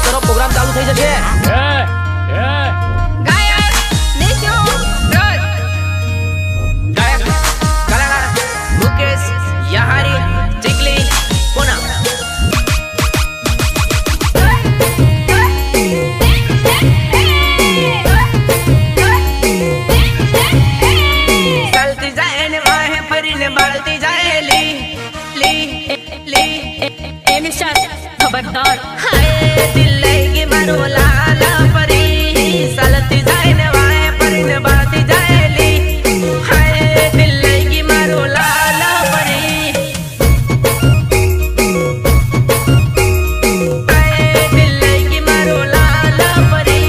તૈયારી કરો, પ્રોગ્રામ ચાલુ થઈ જશે. खबरदार हाय दिल लगी मारो लाला परी सलती जाए ने वाए परी ने बाती जाएली हाय दिल लगी मारो लाला परी हाय दिल लगी मारो लाला परी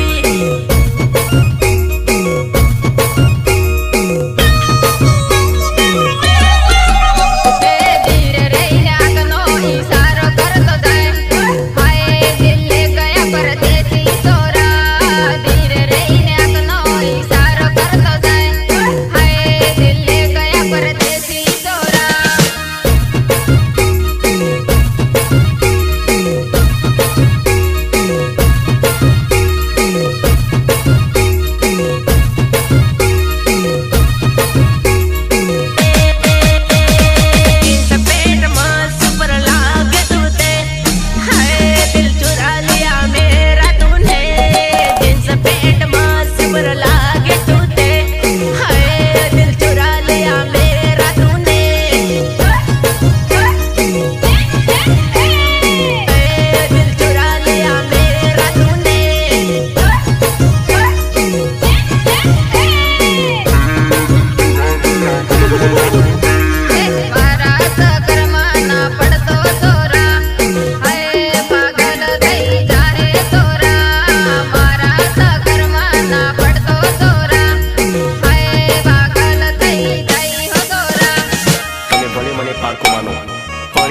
धीरे रे आगनो इशारो करतो जाए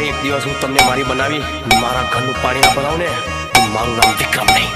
एक दिवस हूँ तमने मारी बनावी मारा घर नु पानी ना बनाऊ ने मारू नाम विक्रम नहीं.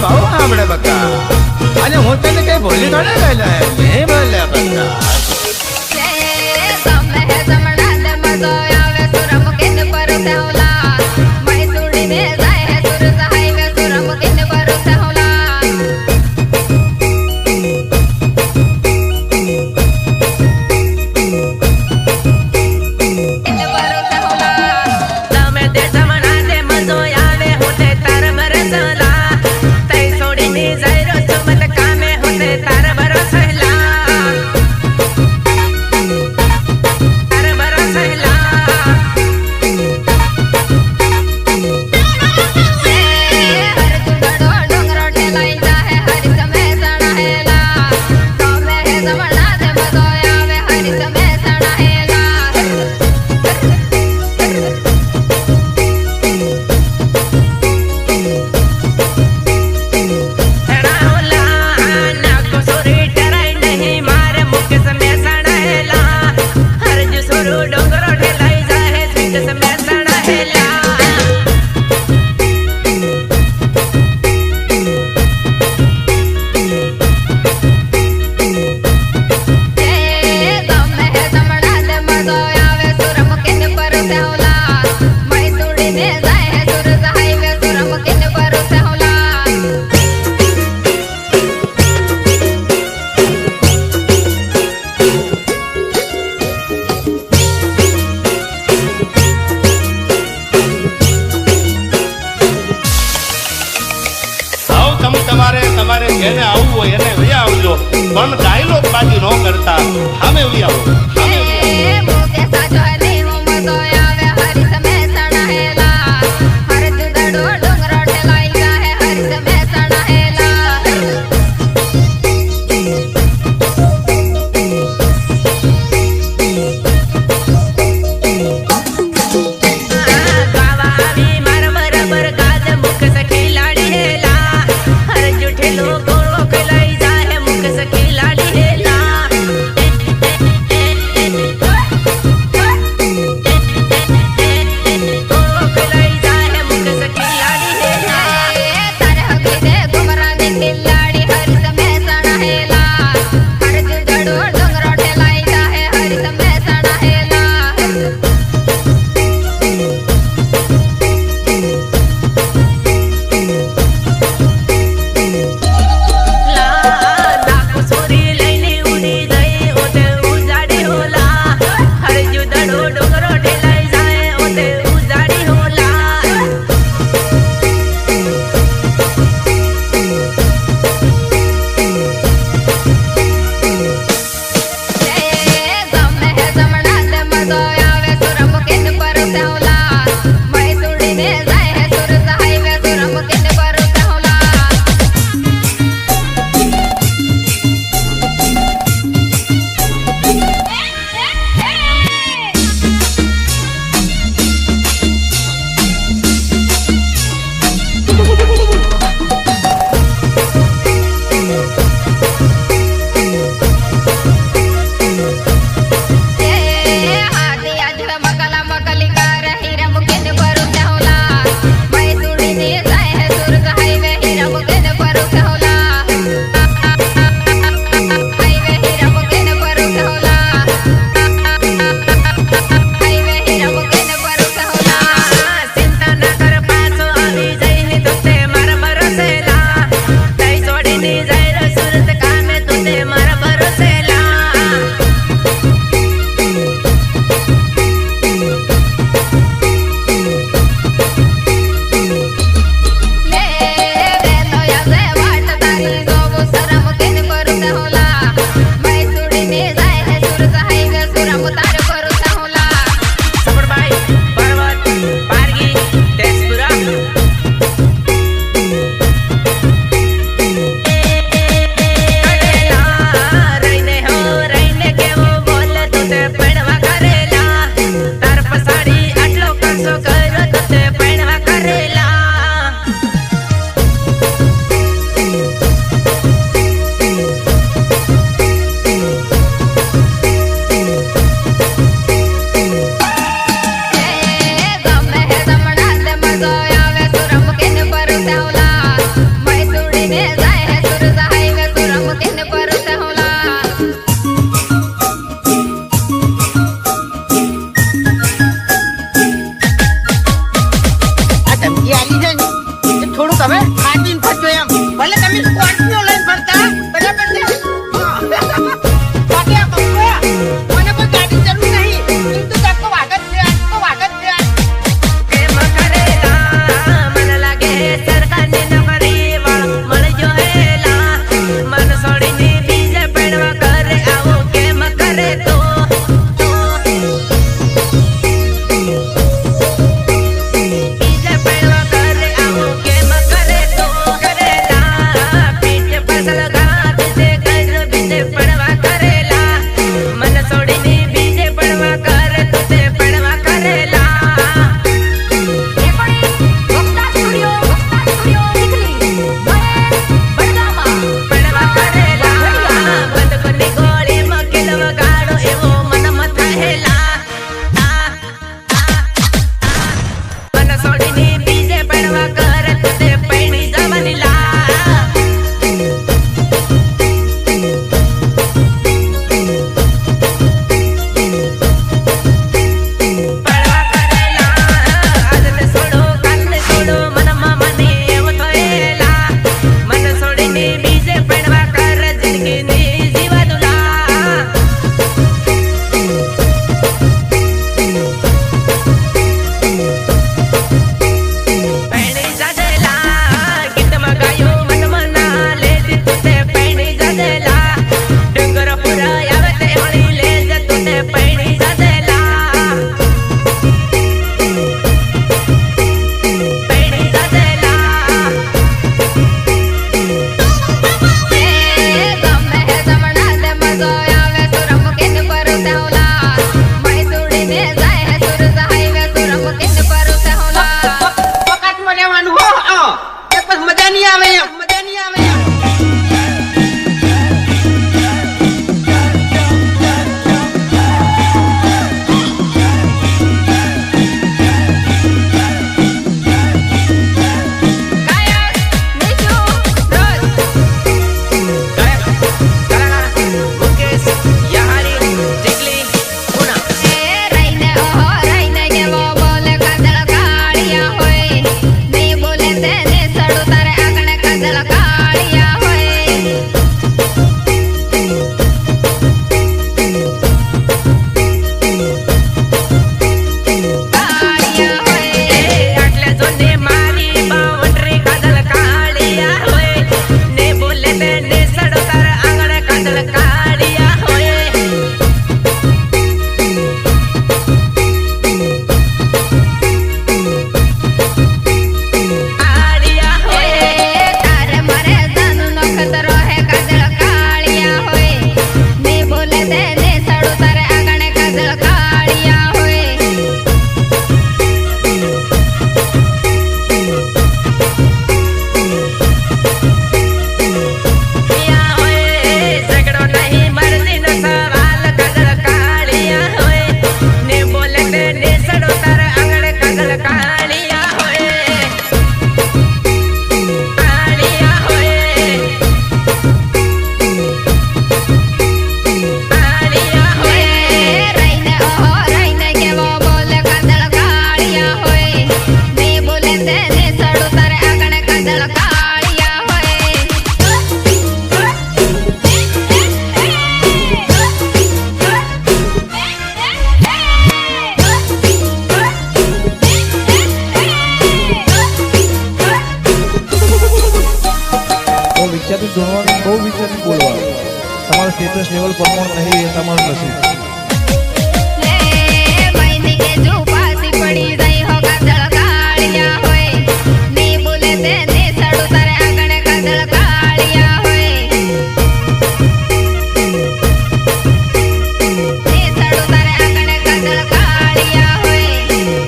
ભાવ સાંભળે બકા. અને હું તને કઈ ભૂલી થોડે ગયેલો એમ નહીં બોલે બકા. તમારે જેને આવવું હોય એને વયા આવજો, પણ ડાયલોગ બાજી ન કરતા. સામે વયા આવો. થોડુંક હવે ખાટીને ફરજો એમ. ભલે તમે સ્કોર્પિયો લઈને ફરતા, બરાબર છે? બાકી આ બક્કો, મને કોઈ ગાડી જરૂર નહીં. એમ તો ધક્કો વાગ જ છે, આજ તો વાગ જ છે. કેમ કરેલા મન લાગે સરકારની નોકરી વાળ મળજો હેલા મન છોડીને બીજે પડવા કરે આવો કેમ કરે તો બીજે પડવા કરે આવો કેમ કરે તો કરેલા પીઠ પાછળ ઘાત છે કર બીજે પડવા કરેલા મન છોડીને બીજે પડવા કરે તો તે પડવા કરેલા પડવા કરેલા બંદૂકની ગોળીમાં કિલવ ગાડો એવો મનમાં થયેલા મન છોડીને બીજે પડવા કરે તો તે પૈણી જવાની લા પડવા કરેલા આજને છોડો કાલને છોડો મનમાં મને એવો થયેલા મન છોડીને બીજે પડવા કરે જિંદગીની જીવાદુલા પૈણી જાજેલા ગીતમાં ગાયો મનમાં ના લેતી તું તે પૈણી જાજેલા ડુંગર પુરા આવે તે હળી લે જતું તે પૈણી જાજેલા પૈણી જાજેલા વખતમાં લેવાનું હો. એ પછી મજા નહીં આવે એમ, મજા નહીં આવે એમ. મુકેશ યારી જીગલી પુના આટલે જોને મારી બાવંડરી કાજલ કાળિયા હોય ને બોલે તેને સડો તાર આંગણ કાજલ કાળિયા હોય આળિયા હોય યા હોય ઝઘડો નહીં મરજીનો સવાલ કાજલ કાળિયા હોય ને બોલે તેને સડો તાર આંગણ કાજલ કાળિયા હોય આળિયા હોય આળિયા હોય બહુ વિચારી જોવાનું, બહુ વિચારી બોલવાનું. તમારું સ્ટેટસ લેવલ પ્રમાણ નહીં એ તમારું નસીબ. પડી જાય હો કાજલ કાળિયા હોય ને બોલે તેને સડું તારે આગળ કાજલ કાળિયા હોય ને સડું તારે આગળ કાજલ કાળિયા હોય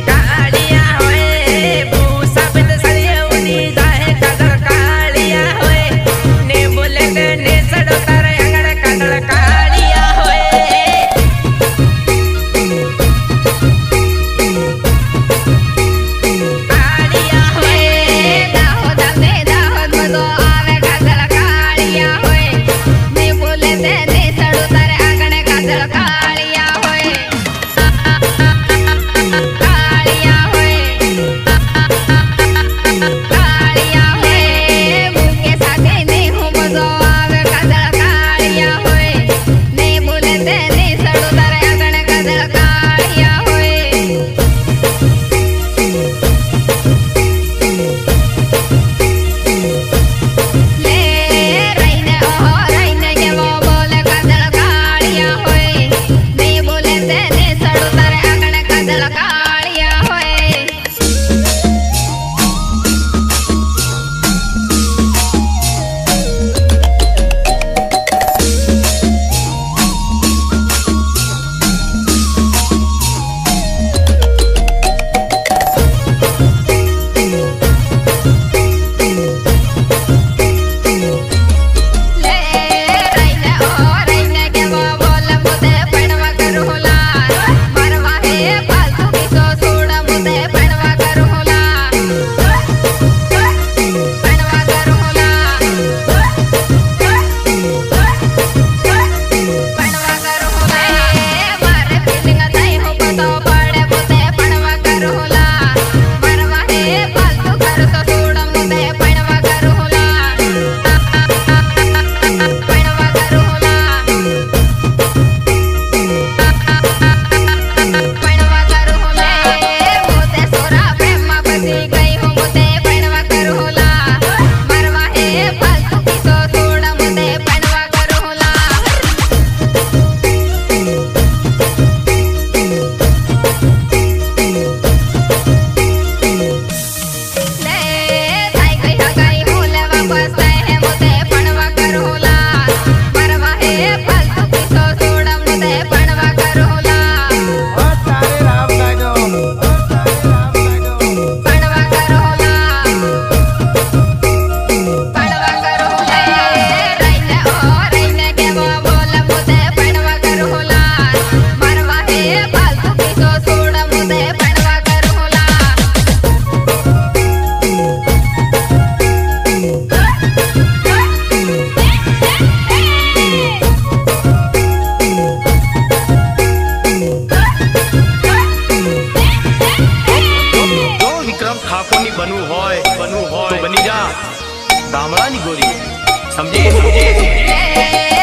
કાળિયા હોય ભૂસા બંધ સળિયે ઉડી જાય કાજલ કાળિયા હોય ને બોલે તેને સડો તારે આંગણ કાજલ કાળિયા હોય બની જા ગામડાની ગોરી સમજી સમજી એ